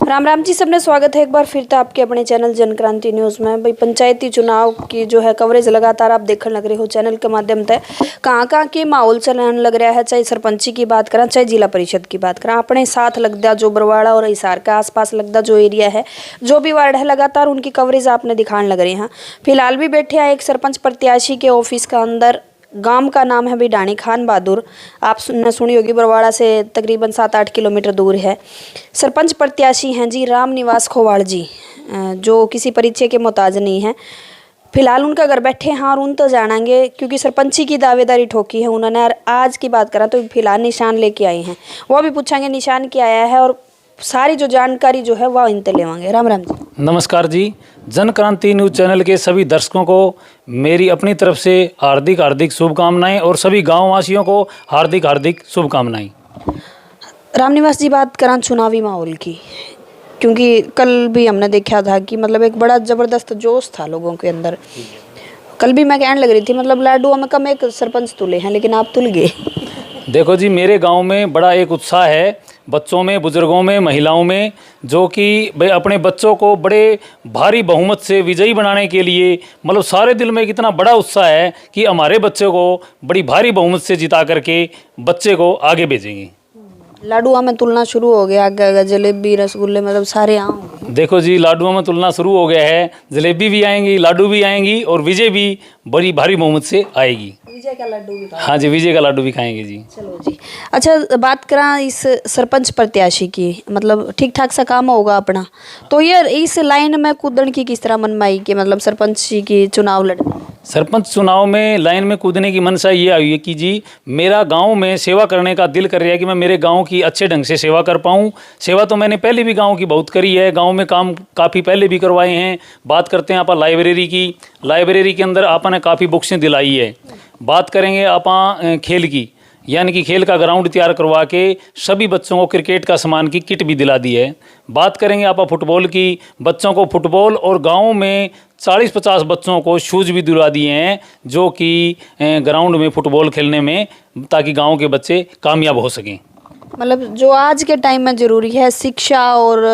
राम राम जी, सबने स्वागत है एक बार फिर तो आपके अपने चैनल जनक्रांति न्यूज़ में। भाई पंचायती चुनाव की जो है कवरेज लगातार आप देखने लग रहे हो चैनल के माध्यम से। कहाँ कहाँ के माहौल चलने लग रहा है, चाहे सरपंची की बात करें चाहे जिला परिषद की बात करें। अपने साथ लगता जो बरवाड़ा और हिसार के आसपास लगता जो एरिया है, जो भी वार्ड है, लगातार उनकी कवरेज आपने दिखाने लग रही हैं। फिलहाल भी बैठे हैं एक सरपंच प्रत्याशी के ऑफिस का अंदर। गांव का नाम है बिडाणी खान बहादुर। आप सुनी होगी, बरवाड़ा से तकरीबन 7-8 किलोमीटर दूर है। सरपंच प्रत्याशी हैं जी राम निवास खोवाड़ जी, जो किसी परिचय के मोहताज नहीं है। फिलहाल उनका घर बैठे हैं और उन तो जानेंगे क्योंकि सरपंची की दावेदारी ठोकी है उन्होंने। और आज की बात करें तो फिलहाल निशान लेके आए हैं, वो भी पूछेंगे निशान क्या आया है और सारी जो जानकारी जो है वह इनसे लेवांगे। राम राम जी। नमस्कार जी। जनक्रांति न्यूज़ चैनल के सभी दर्शकों को मेरी अपनी तरफ से हार्दिक हार्दिक शुभकामनाएं और सभी गाँव वासियों को हार्दिक हार्दिक शुभकामनाएं। रामनिवास जी, बात करें चुनावी माहौल की, क्योंकि कल भी हमने देखा था कि मतलब एक बड़ा ज़बरदस्त जोश था लोगों के अंदर। कल भी मैं कहने लग रही थी मतलब लाडू में कम एक सरपंच तुले हैं, लेकिन आप तुल गए। देखो जी, मेरे गांव में बड़ा एक उत्साह है, बच्चों में, बुजुर्गों में, महिलाओं में, जो कि भाई अपने बच्चों को बड़े भारी बहुमत से विजयी बनाने के लिए मतलब सारे दिल में इतना बड़ा उत्साह है कि हमारे बच्चे को बड़ी भारी बहुमत से जिता करके बच्चे को आगे भेजेंगे। लाडुआ में तुलना शुरू हो गया, आगे जलेबी रसगुल्ले मतलब सारे आम। देखो जी, लाडुओं में तुलना शुरू हो गया है, जलेबी भी आएंगी, लाडू भी आएंगी और विजय भी बड़ी भारी बहुमत से आएगी। विजय का लड्डू भी खाएंगे? हाँ जी, विजय का लाडू भी खाएंगे जी। चलो जी। अच्छा, बात करें इस सरपंच प्रत्याशी की, मतलब ठीक ठाक सा काम होगा अपना, तो ये इस लाइन में कूदने की किस तरह मनमाई कि मतलब सरपंच की चुनाव लड़ने? सरपंच चुनाव में लाइन में कूदने की मनसा ये आई है कि जी मेरा गांव में सेवा करने का दिल कर रहा है कि मैं मेरे गांव की अच्छे ढंग से सेवा कर पाऊं। सेवा तो मैंने पहले भी गांव की बहुत करी है, गांव में काम काफ़ी पहले भी करवाए हैं। बात करते हैं आप लाइब्रेरी की, लाइब्रेरी के अंदर आपने काफ़ी बुक्सें दिलाई है। बात करेंगे आप खेल की, यानी कि खेल का ग्राउंड तैयार करवा के सभी बच्चों को क्रिकेट का सामान की किट भी दिला दी है। बात करेंगे आप फुटबॉल की, बच्चों को फुटबॉल और गांव में 40-50 बच्चों को शूज़ भी दिला दिए हैं, जो कि ग्राउंड में फुटबॉल खेलने में, ताकि गांव के बच्चे कामयाब हो सकें। मतलब जो आज के टाइम में ज़रूरी है शिक्षा और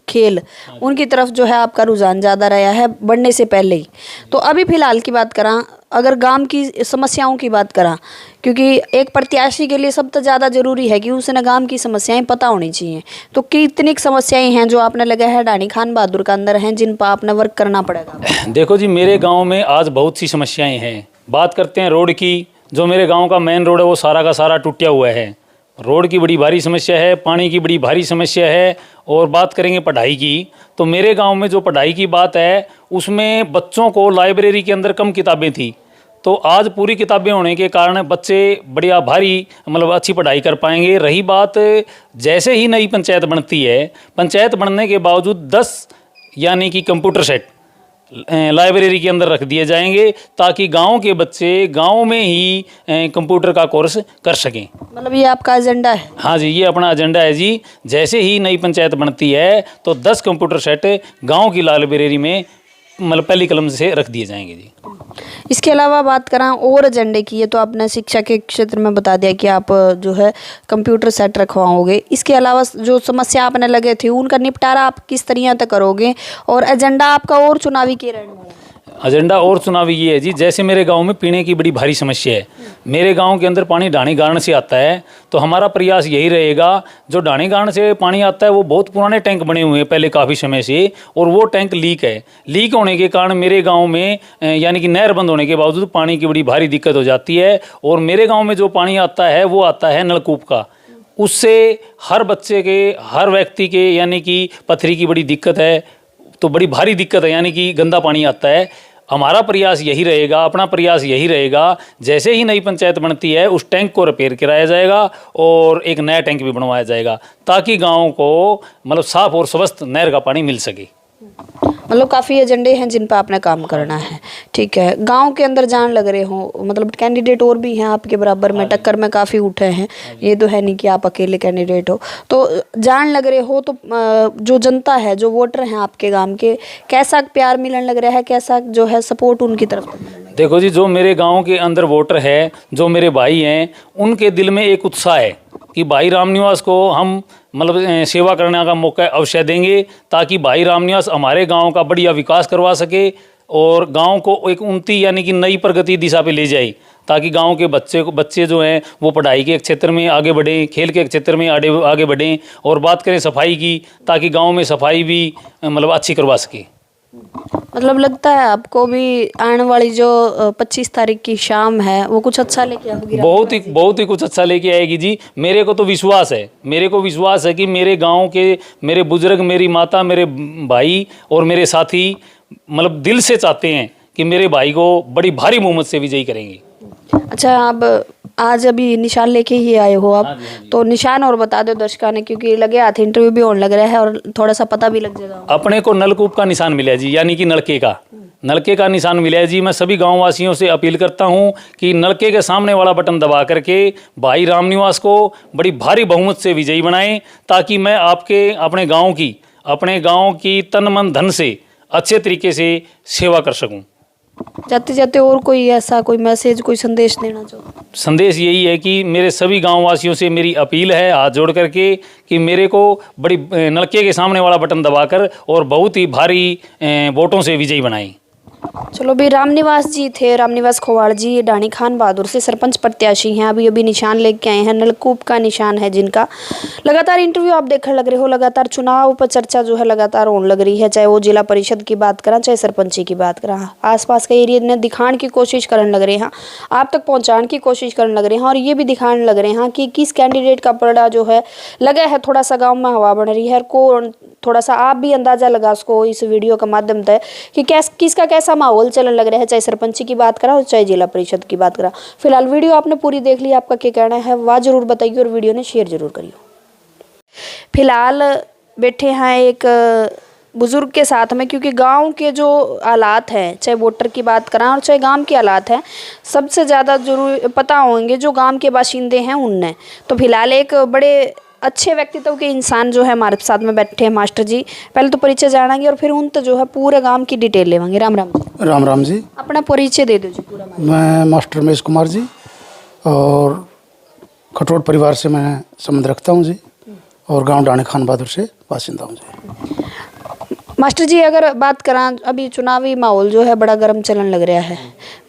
खेल, उनकी तरफ जो है आपका रुझान ज़्यादा रहा है बढ़ने से पहले ही। तो अभी फ़िलहाल की बात करा, अगर गांव की समस्याओं की बात करा, क्योंकि एक प्रत्याशी के लिए सबसे ज़्यादा ज़रूरी है कि उसने गांव की समस्याएं पता होनी चाहिए। तो कितनी समस्याएं हैं जो आपने लगा है डाणी खान बहादुर का अंदर हैं, जिन पर आपने वर्क करना पड़ेगा? देखो जी, मेरे गाँव में आज बहुत सी समस्याएँ हैं। बात करते हैं रोड की, जो मेरे गाँव का मेन रोड है वो सारा का सारा टूटा हुआ है। रोड की बड़ी भारी समस्या है, पानी की बड़ी भारी समस्या है। और बात करेंगे पढ़ाई की, तो मेरे गांव में जो पढ़ाई की बात है उसमें बच्चों को लाइब्रेरी के अंदर कम किताबें थी, तो आज पूरी किताबें होने के कारण बच्चे बढ़िया भारी मतलब अच्छी पढ़ाई कर पाएंगे। रही बात, जैसे ही नई पंचायत बनती है, पंचायत बनने के बावजूद 10 यानी कि कंप्यूटर सेट लाइब्रेरी के अंदर रख दिए जाएंगे, ताकि गांव के बच्चे गांव में ही कंप्यूटर का कोर्स कर सकें। मतलब ये आपका एजेंडा है? हाँ जी, ये अपना एजेंडा है जी। जैसे ही नई पंचायत बनती है तो 10 कंप्यूटर सेट गांव की लाइब्रेरी में मतलब पहली कलम से रख दिए जाएंगे जी। इसके अलावा बात करें और एजेंडे की, है तो आपने शिक्षा के क्षेत्र में बता दिया कि आप जो है कंप्यूटर सेट रखवाओगे। इसके अलावा जो समस्या आपने लगे थी उनका निपटारा आप किस तरीके से करोगे, और एजेंडा आपका और चुनावी के रहने वाला है? एजेंडा और चुनावी ये है जी, जैसे मेरे गांव में पीने की बड़ी भारी समस्या है। मेरे गांव के अंदर पानी ढाणी गांड से आता है, तो हमारा प्रयास यही रहेगा, जो ढाणी गांड से पानी आता है वो बहुत पुराने टैंक बने हुए हैं पहले काफ़ी समय से, और वो टैंक लीक है। लीक होने के कारण मेरे गांव में यानी कि नहर बंद होने के बावजूद पानी की बड़ी भारी दिक्कत हो जाती है। और मेरे गाँव में जो पानी आता है वो आता है नलकूप का, उससे हर बच्चे के, हर व्यक्ति के यानी कि पथरी की बड़ी दिक्कत है, तो बड़ी भारी दिक्कत है, यानी कि गंदा पानी आता है। हमारा प्रयास यही रहेगा, अपना प्रयास यही रहेगा, जैसे ही नई पंचायत बनती है उस टैंक को रिपेयर कराया जाएगा और एक नया टैंक भी बनवाया जाएगा, ताकि गांव को मतलब साफ और स्वस्थ नहर का पानी मिल सके। मतलब काफ़ी एजेंडे हैं जिन पर आपने काम करना है। ठीक है, गांव के अंदर जान लग रहे हो, मतलब कैंडिडेट और भी हैं आपके बराबर में, टक्कर में काफ़ी उठे हैं, ये तो है नहीं कि आप अकेले कैंडिडेट हो। तो जान लग रहे हो, तो जो जनता है, जो वोटर हैं आपके गांव के, कैसा प्यार मिलने लग रहा है, कैसा जो है सपोर्ट उनकी तरफ? देखो जी, जो मेरे गाँव के अंदर वोटर है, जो मेरे भाई हैं, उनके दिल में एक उत्साह है कि भाई रामनिवास को हम मतलब सेवा करने का मौका अवश्य देंगे, ताकि भाई रामनिवास हमारे गांव का बढ़िया विकास करवा सके और गांव को एक उन्नति यानी कि नई प्रगति दिशा पे ले जाए, ताकि गांव के बच्चे जो हैं वो पढ़ाई के क्षेत्र में आगे बढ़ें, खेल के क्षेत्र में आगे बढ़ें। और बात करें सफाई की, ताकि गांव में सफाई भी मतलब अच्छी करवा सके। मतलब लगता है आपको भी आने वाली जो 25 तारीख की शाम है वो कुछ अच्छा लेके आएगी? बहुत ही कुछ अच्छा लेके आएगी जी। मेरे को तो विश्वास है कि मेरे गांव के मेरे बुजुर्ग, मेरी माता, मेरे भाई और मेरे साथी मतलब दिल से चाहते हैं कि मेरे भाई को बड़ी भारी बहुमत से विजयी करेंगे। अच्छा, आप आज अभी निशान लेके ही आए हो आप? तो निशान और बता दो दर्शकों ने, क्योंकि लगे हाथ इंटरव्यू भी होने लग रहा है और थोड़ा सा पता भी लग जाएगा। अपने को नलकूप का निशान मिला है जी, यानी कि नलके का निशान मिला है जी। मैं सभी गाँव वासियों से अपील करता हूँ कि नलके के सामने वाला बटन दबा करके भाई रामनिवास को बड़ी भारी बहुमत से विजयी बनाएं, ताकि मैं अपने गाँव की तन मन धन से अच्छे तरीके से सेवा कर सकूं। जाते जाते और कोई ऐसा कोई मैसेज, कोई संदेश देना चाहो? संदेश यही है कि मेरे सभी गांव वासियों से मेरी अपील है हाथ जोड़ करके कि मेरे को बड़ी नलके के सामने वाला बटन दबाकर और बहुत ही भारी वोटों से विजयी बनाएं। चलो भी, रामनिवास जी थे, रामनिवास खोवाड़ जी डाणी खान बहादुर से सरपंच प्रत्याशी हैं। अभी अभी निशान लेके आए हैं, नलकूप का निशान है जिनका। लगातार इंटरव्यू आप देखने लग रहे हो, लगातार चुनाव पर चर्चा जो है लगातार होने लग रही है, चाहे वो जिला परिषद की बात करें, चाहे सरपंची की बात करें। आसपास के एरिया ने दिखाने की कोशिश करने लग रहे हैं, आप तक पहुँचाने की कोशिश करने लग रहे हैं, और ये भी दिखाने लग रहे हैं कि किस कैंडिडेट का पलड़ा जो है लगा है। थोड़ा सा गाँव में हवा बन रही है, कौन थोड़ा सा आप भी अंदाजा लगा उसको इस वीडियो के माध्यम से कि किसका कैसा माहौल चलने लग रहा है, चाहे सरपंची की बात करा और चाहे जिला परिषद की बात करा। फिलहाल वीडियो आपने पूरी देख ली, आपका क्या कहना है वह जरूर बताइए और वीडियो ने शेयर जरूर करिए। फिलहाल बैठे हैं एक बुजुर्ग के साथ में, क्योंकि गांव के जो हालात हैं, चाहे वोटर की बात करें और चाहे गांव के हालात हैं, सबसे ज़्यादा जरूर पता होंगे जो गांव के बाशिंदे हैं उनने। तो फिलहाल एक बड़े अच्छे व्यक्तित्व के इंसान जो है हमारे साथ में बैठे हैं मास्टर जी। पहले तो परिचय जानेंगे और फिर उन तो जो है पूरे गांव की डिटेल लेंगे। राम राम जी। राम राम जी। अपना परिचय दे दो जी पूरा। मैं मास्टर रमेश कुमार जी और खटोट परिवार से मैं संबंध रखता हूँ जी, और गांव डाणी खान बहादुर से बासिंदा हूँ जी। मास्टर जी, अगर बात करें अभी चुनावी माहौल जो है बड़ा गर्म चलन लग रहा है,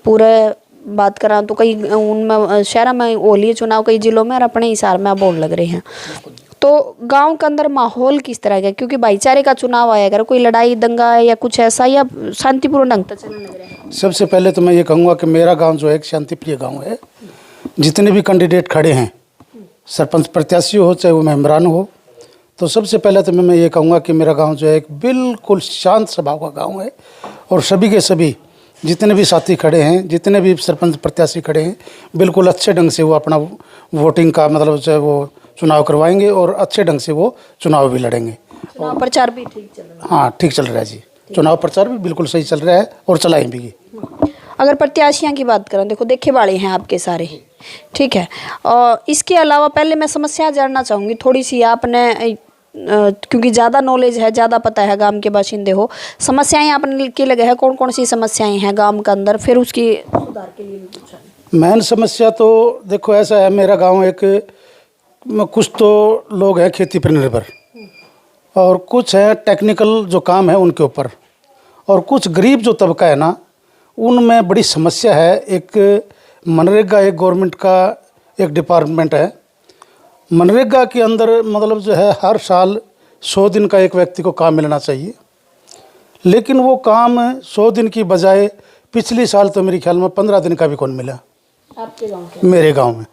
पूरा बात करें तो कई उनमें शहर में हो लिए चुनाव, कई जिलों में और अपने हिसाब में अब होने लग रहे हैं। तो गांव के अंदर माहौल किस तरह का, क्योंकि भाईचारे का चुनाव आया, अगर कोई लड़ाई दंगा है या कुछ ऐसा, या शांतिपूर्ण ढंग से चलने लग रहा है? सबसे पहले तो मैं ये कहूँगा कि मेरा गांव जो है एक शांतिप्रिय गांव है। जितने भी कैंडिडेट खड़े हैं, सरपंच प्रत्याशी हो चाहे वो मेम्बरान हो, तो सबसे पहले तो मैं ये कहूँगा कि मेरा गाँव जो है एक बिल्कुल शांत स्वभाव का गाँव है, और सभी के सभी जितने भी साथी खड़े हैं, जितने भी सरपंच प्रत्याशी खड़े हैं, बिल्कुल अच्छे ढंग से वो अपना वोटिंग का मतलब जो है वो चुनाव करवाएंगे और अच्छे ढंग से वो चुनाव भी लड़ेंगे। चुनाव प्रचार भी ठीक चल रहा है? हाँ, ठीक चल रहा है जी। चुनाव प्रचार भी बिल्कुल सही चल रहा है और चलाएं भी। अगर प्रत्याशियों की बात करें, देखो देखे वाले हैं आपके सारे, ठीक है। और इसके अलावा पहले मैं समस्या जानना चाहूँगी थोड़ी सी, आपने क्योंकि ज़्यादा नॉलेज है, ज़्यादा पता है, गांव के बाशिंदे हो, समस्याएं आपने के लगे हैं, कौन कौन सी समस्याएं हैं गांव के अंदर, फिर उसकी सुधार के लिए भी पूछा। मेन समस्या तो देखो ऐसा है, मेरा गांव एक कुछ तो लोग हैं खेती पर निर्भर, और कुछ है टेक्निकल जो काम है उनके ऊपर, और कुछ गरीब जो तबका है ना, उनमें बड़ी समस्या है। एक मनरेगा एक गवर्नमेंट का एक डिपार्टमेंट है। मनरेगा के अंदर मतलब जो है हर साल 100 दिन का एक व्यक्ति को काम मिलना चाहिए, लेकिन वो काम 100 दिन की बजाय पिछली साल तो मेरे ख्याल में 15 दिन का भी कौन मिला आपके गांव के? मेरे गांव में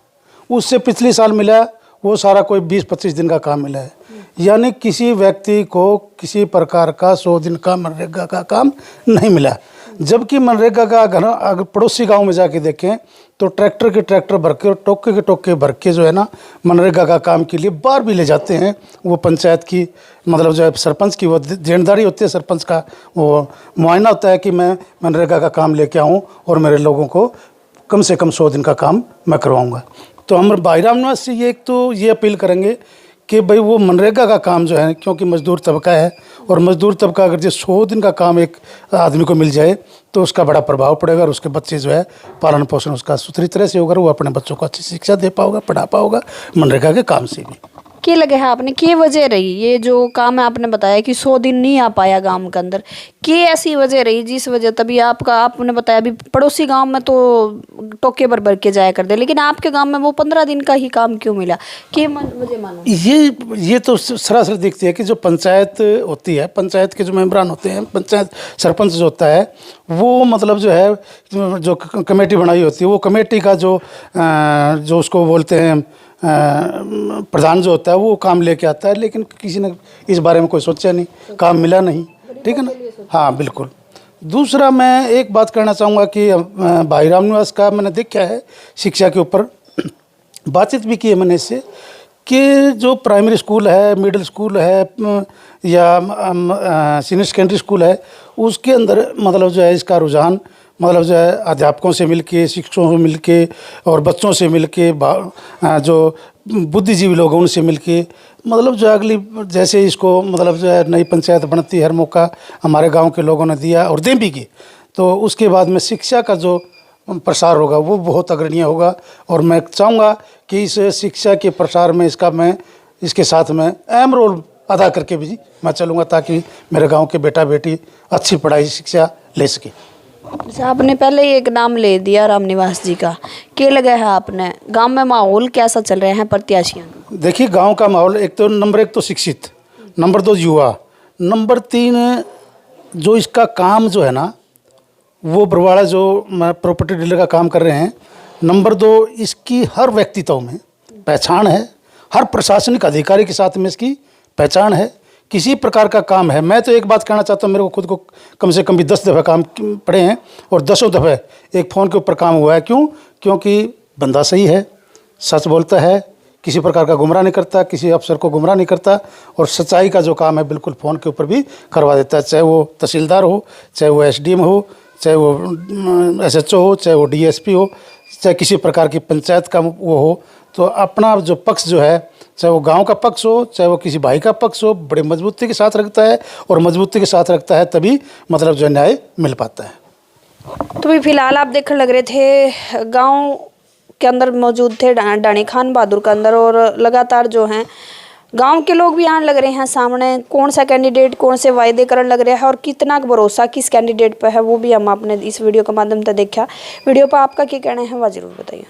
उससे पिछली साल मिला वो सारा कोई 20-25 दिन का काम मिला है। यानी किसी व्यक्ति को किसी प्रकार का 100 दिन का मनरेगा का काम नहीं मिला। जबकि मनरेगा का अगर पड़ोसी गांव में जाके देखें तो ट्रैक्टर के ट्रैक्टर भर के और टोके के टोके भर के जो है ना मनरेगा का काम के लिए बाहर भी ले जाते हैं। वो पंचायत की मतलब जो है सरपंच की वो जिम्मेदारी होती है, सरपंच का वो मुआयना होता है कि मैं मनरेगा का काम लेके आऊँ और मेरे लोगों को कम से कम 100 दिन का काम मैं करवाऊँगा। तो हम भाई रामनिवास से ये एक तो ये अपील करेंगे कि भाई वो मनरेगा का काम जो है, क्योंकि मजदूर तबका है और मजदूर तबका अगर जो 100 दिन का काम एक आदमी को मिल जाए तो उसका बड़ा प्रभाव पड़ेगा और उसके बच्चे जो है पालन पोषण उसका सुथरी तरह से होगा, वो अपने बच्चों को अच्छी शिक्षा दे पाओगा, पढ़ा पाओगा मनरेगा के काम से भी। क्या लगे है आपने, क्या वजह रही ये जो काम है, आपने बताया कि 100 दिन नहीं आ पाया गांव के अंदर, क्या ऐसी वजह रही जिस वजह, तभी आपने बताया अभी पड़ोसी गांव में तो टोके भर के जाया कर दे, लेकिन आपके गांव में वो 15 दिन का ही काम क्यों मिला, क्या वजह मानो? ये तो सरासर दिखती है कि जो पंचायत होती है, पंचायत के जो मेंबरान होते हैं, पंचायत सरपंच जो होता है, वो मतलब जो है जो कमेटी बनाई होती है, वो कमेटी का जो उसको बोलते हैं प्रधान जो होता है, वो काम लेके आता है, लेकिन किसी ने इस बारे में कोई सोचा नहीं, काम मिला नहीं। ठीक है ना? हाँ बिल्कुल। दूसरा मैं एक बात कहना चाहूँगा कि भाई रामनिवास का मैंने देखा है शिक्षा के ऊपर, बातचीत भी की है मैंने इससे, कि जो प्राइमरी स्कूल है, मिडिल स्कूल है या सीनियर सेकेंडरी स्कूल है, उसके अंदर मतलब जो है इसका रुझान मतलब जो है अध्यापकों से मिलके, शिक्षकों से मिलके और बच्चों से मिलके, जो बुद्धिजीवी लोग हैं उनसे मिलके, मतलब जो अगली जैसे इसको मतलब जो है नई पंचायत बनती है, हर मौका हमारे गांव के लोगों ने दिया और दें भी की, तो उसके बाद में शिक्षा का जो प्रसार होगा वो बहुत अग्रणीय होगा। और मैं चाहूँगा कि इस शिक्षा के प्रसार में इसके साथ में अहम रोल अदा करके भी मैं चलूँगा, ताकि मेरे गांव के बेटा बेटी अच्छी पढ़ाई शिक्षा ले सके। अच्छा, आपने पहले ही एक नाम ले दिया रामनिवास जी का, क्या लगा है आपने, गांव में माहौल कैसा चल रहे हैं प्रत्याशियों? देखिए गांव का माहौल नंबर एक तो शिक्षित, नंबर 2 युवा, नंबर 3 जो इसका काम जो है ना वो बरवाड़ा जो प्रॉपर्टी डीलर का काम कर रहे हैं, नंबर 2 इसकी हर व्यक्तित्व में पहचान है, हर प्रशासनिक अधिकारी के साथ में इसकी पहचान है, किसी प्रकार का काम है। मैं तो एक बात कहना चाहता हूँ, मेरे को खुद को कम से कम भी 10 दफ़े काम पड़े हैं और 10 दफ़े एक फ़ोन के ऊपर काम हुआ है। क्यों? क्योंकि बंदा सही है, सच बोलता है, किसी प्रकार का गुमराह नहीं करता, किसी अफसर को गुमराह नहीं करता, और सच्चाई का जो काम है बिल्कुल फ़ोन के ऊपर भी करवा देता है, चाहे वो तहसीलदार हो, चाहे वो SDM हो, चाहे वो SHO हो, चाहे वो DSP हो, चाहे किसी प्रकार की पंचायत का वो हो, तो अपना जो पक्ष जो है, चाहे वो गांव का पक्ष हो, चाहे वो किसी भाई का पक्ष हो, बड़े मजबूती के साथ रखता है, और मजबूती के साथ रखता है तभी मतलब जो न्याय मिल पाता है। तो भी फिलहाल आप देखने लग रहे थे गांव के अंदर मौजूद थे डाणी खान बहादुर के अंदर, और लगातार जो हैं गांव के लोग भी आने लग रहे हैं सामने, कौन सा कैंडिडेट कौन से वायदे करने लग रहा है और कितना भरोसा किस कैंडिडेट पर है, वो भी हम आपने इस वीडियो के माध्यम से देखा। वीडियो पर आपका क्या कहना है वह जरूर बताइए।